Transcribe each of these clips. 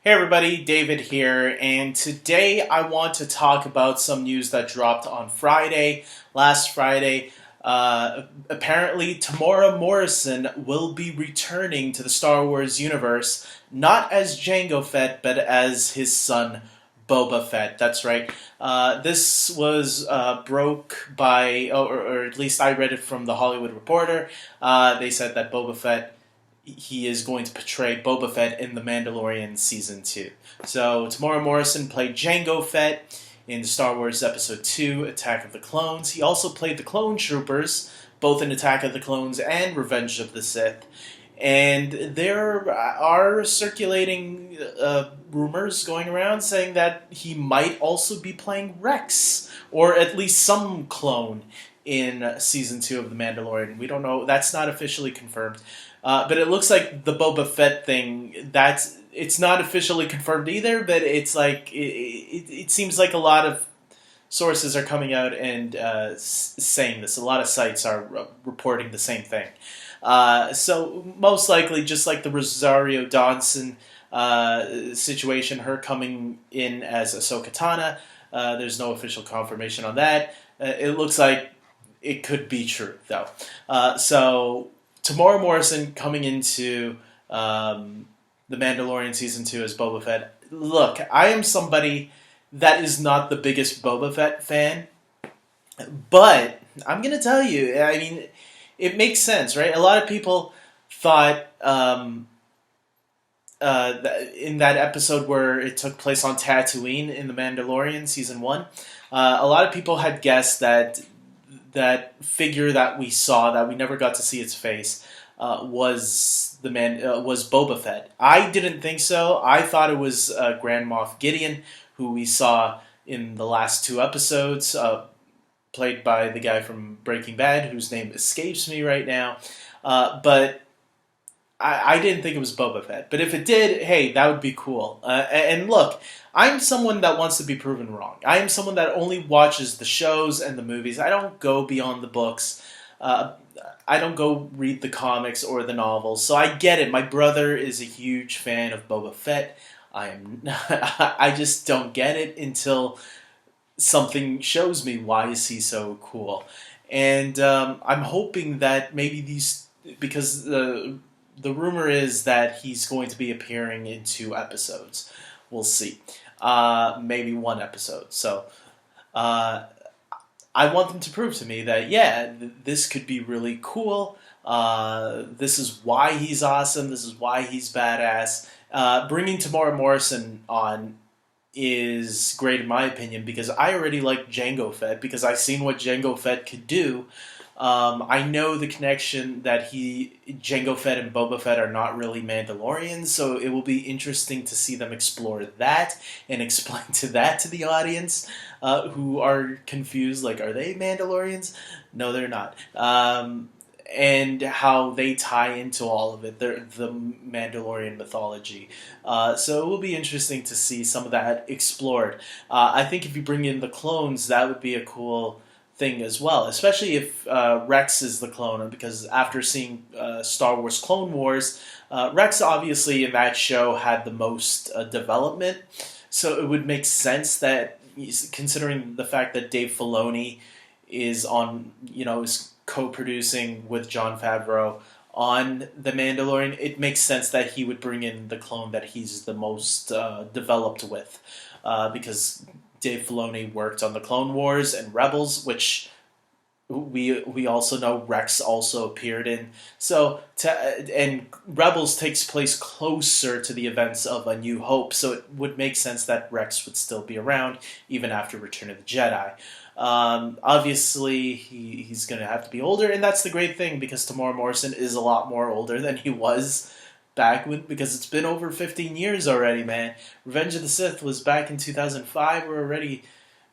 Hey everybody, David here, and today I want to talk about some news that dropped on last Friday. Apparently, Temuera Morrison will be returning to the Star Wars universe, not as Jango Fett, but as his son, Boba Fett. That's right. This was broke by, or at least I read it from The Hollywood Reporter. They said that Boba Fett he is going to portray Boba Fett in The Mandalorian Season 2. So, Temuera Morrison played Jango Fett in Star Wars Episode 2, Attack of the Clones. He also played the Clone Troopers, both in Attack of the Clones and Revenge of the Sith. And there are circulating rumors going around saying that he might also be playing Rex, or at least some clone in Season 2 of The Mandalorian. We don't know. That's not officially confirmed. But it looks like the Boba Fett thing, it's not officially confirmed either, but it's like, it seems like a lot of sources are coming out and saying this. A lot of sites are reporting the same thing. So most likely, just like the Rosario Dawson situation, her coming in as Ahsoka Tano, there's no official confirmation on that. It looks like it could be true, though. So Temuera Morrison coming into The Mandalorian Season 2 as Boba Fett. Look, I am somebody that is not the biggest Boba Fett fan, but I'm going to tell you, I mean, it makes sense, right? A lot of people thought in that episode where it took place on Tatooine in The Mandalorian Season 1, a lot of people had guessed that figure that we saw, that we never got to see its face, was Boba Fett. I didn't think so. I thought it was Grand Moff Gideon, who we saw in the last two episodes, played by the guy from Breaking Bad, whose name escapes me right now. But I didn't think it was Boba Fett. But if it did, hey, that would be cool. And look, I'm someone that wants to be proven wrong. I am someone that only watches the shows and the movies. I don't go beyond the books. I don't go read the comics or the novels. So I get it. My brother is a huge fan of Boba Fett. I just don't get it until something shows me why is he so cool. And I'm hoping that maybe because the rumor is that he's going to be appearing in 2 episodes. We'll see. Maybe 1 episode. So I want them to prove to me that, yeah, this could be really cool. This is why he's awesome. This is why he's badass. Bringing Temuera Morrison on is great in my opinion because I already like Jango Fett because I've seen what Jango Fett could do. I know the connection that Jango Fett and Boba Fett are not really Mandalorians, so it will be interesting to see them explore that and explain to the audience who are confused, like, are they Mandalorians? No, they're not. And how they tie into all of it, the Mandalorian mythology. So it will be interesting to see some of that explored. I think if you bring in the clones, that would be a cool thing as well, especially if Rex is the clone, because after seeing Star Wars Clone Wars, Rex obviously in that show had the most development, so it would make sense that, considering the fact that Dave Filoni is is co-producing with Jon Favreau on The Mandalorian, it makes sense that he would bring in the clone that he's the most developed with, because Dave Filoni worked on the Clone Wars and Rebels, which we also know Rex also appeared in. So and Rebels takes place closer to the events of A New Hope, so it would make sense that Rex would still be around even after Return of the Jedi. Obviously, he's going to have to be older, and that's the great thing because Temuera Morrison is a lot more older than he was back when, because it's been over 15 years already, man. Revenge of the Sith was back in 2005. We're already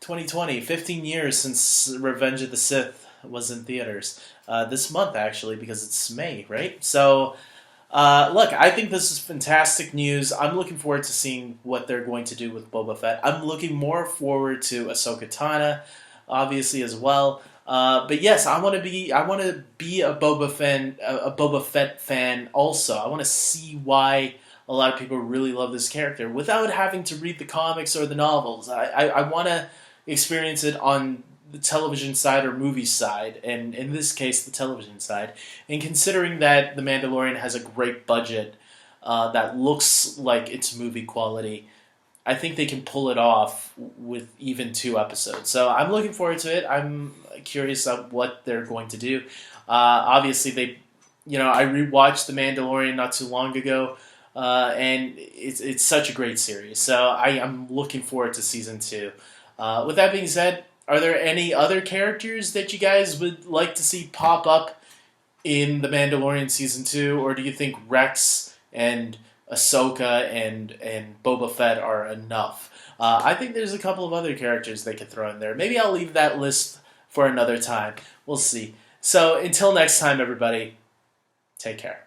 2020. 15 years since Revenge of the Sith was in theaters. This month, actually, because it's May, right? So, look, I think this is fantastic news. I'm looking forward to seeing what they're going to do with Boba Fett. I'm looking more forward to Ahsoka Tano, obviously, as well. But yes, I want to be a Boba Fett fan also. I want to see why a lot of people really love this character without having to read the comics or the novels. I want to experience it on the television side or movie side, and in this case, the television side. And considering that The Mandalorian has a great budget that looks like it's movie quality, I think they can pull it off with even 2 episodes. So I'm looking forward to it. I'm curious of what they're going to do. Obviously, I rewatched The Mandalorian not too long ago, and it's such a great series. So I'm looking forward to season 2. With that being said, are there any other characters that you guys would like to see pop up in The Mandalorian season 2, or do you think Rex and Ahsoka and Boba Fett are enough? I think there's a couple of other characters they could throw in there. Maybe I'll leave that list for another time. We'll see. So until next time, everybody, take care.